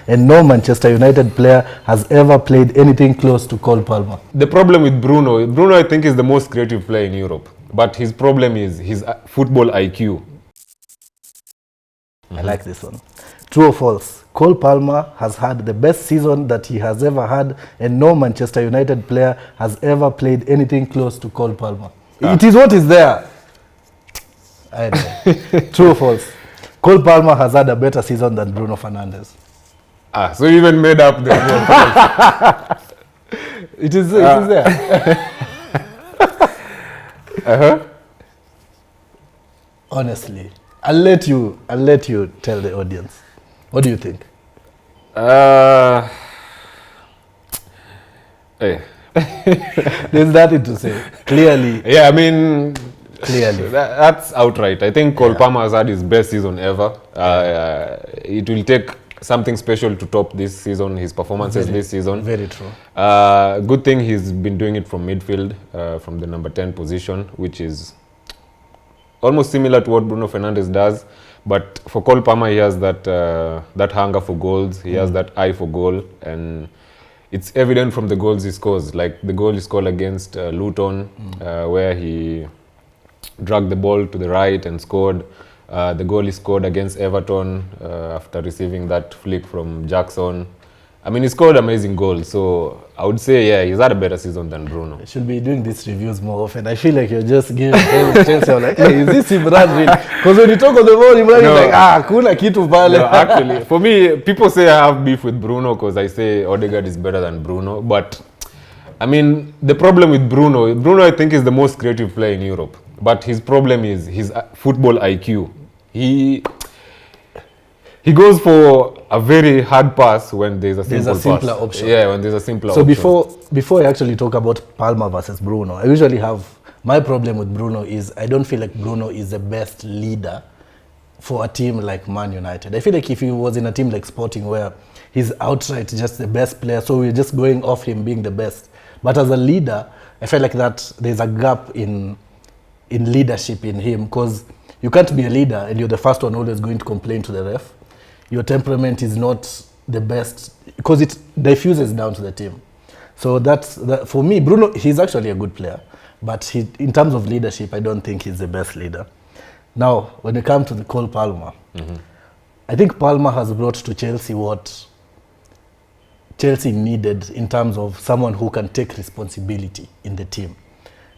and no Manchester United player has ever played anything close to Cole Palmer. The problem with Bruno I think is the most creative player in Europe, but his problem is his football IQ. I like this one. True or false? Cole Palmer has had the best season that he has ever had, and no Manchester United player has ever played anything close to Cole Palmer. It is what is there. I know. True or false? Cole Palmer has had a better season than Bruno Fernandes. So you even made up the It is there. Honestly, I'll let you tell the audience. What do you think? Hey. There's nothing to say. Clearly. Yeah, I mean, clearly. That's outright. I think Cole Palmer has had his best season ever. It will take something special to top this season, his performances this season. Very true. Good thing he's been doing it from midfield, from the number 10 position, which is almost similar to what Bruno Fernandes does. But for Cole Palmer, he has that hunger for goals. He has that eye for goal, and it's evident from the goals he scores. Like the goal he scored against Luton, where he dragged the ball to the right and scored. The goal he scored against Everton after receiving that flick from Jackson. I mean, he scored amazing goals. So I would say, yeah, he's had a better season than Bruno. I should be doing these reviews more often. I feel like you're just giving Chelsea. I'm like, hey, is this Imran real? Because when you talk on the ball, Imran is like, kuna kitu pale. No, actually, for me, people say I have beef with Bruno because I say Odegaard is better than Bruno. But, I mean, the problem with Bruno I think is the most creative player in Europe. But his problem is his football IQ. He goes for a very hard pass when there's a simpler option. Yeah, when there's a simpler option. So before I actually talk about Palmer versus Bruno, I usually have my problem with Bruno is I don't feel like Bruno is the best leader for a team like Man United. I feel like if he was in a team like Sporting where he's outright just the best player, so we're just going off him being the best. But as a leader, I feel like that there's a gap in leadership in him, because you can't be a leader and you're the first one always going to complain to the ref. Your temperament is not the best because it diffuses down to the team. So for me, Bruno, he's actually a good player, but in terms of leadership, I don't think he's the best leader. Now, when it comes to the Cole Palmer, I think Palmer has brought to Chelsea what Chelsea needed in terms of someone who can take responsibility in the team.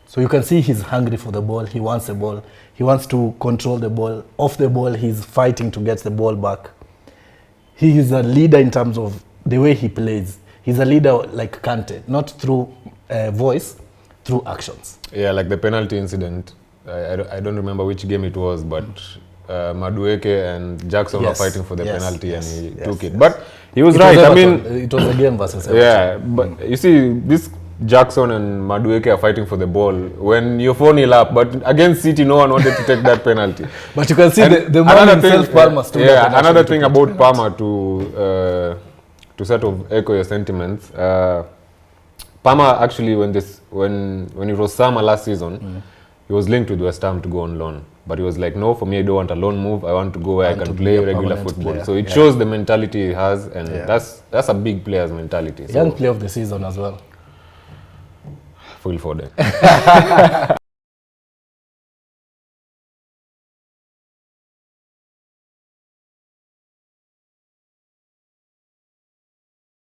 So you can see he's hungry for the ball. He wants the ball. He wants to control the ball. Off the ball, he's fighting to get the ball back. He is a leader in terms of the way he plays. He's a leader like Kante, not through voice, through actions. Yeah, like the penalty incident. I don't remember which game it was, but Madueke and Jackson were fighting for the penalty and he took it. But he was right. I mean, it was a game versus Everton. Yeah, but you see, this Jackson and Madueke are fighting for the ball when you're 4-0 up, but against City, no one wanted to take that penalty. But you can see the man himself, Palmer, stood up. Yeah, another thing about Palmer to sort of echo your sentiments. Palmer actually, when it was summer last season, he was linked with West Ham to go on loan. But he was like, no, for me, I don't want a loan move. I want to go where I can play regular football. Player. So it shows the mentality he has, and that's a big player's mentality. Young player of the season as well. Full for them.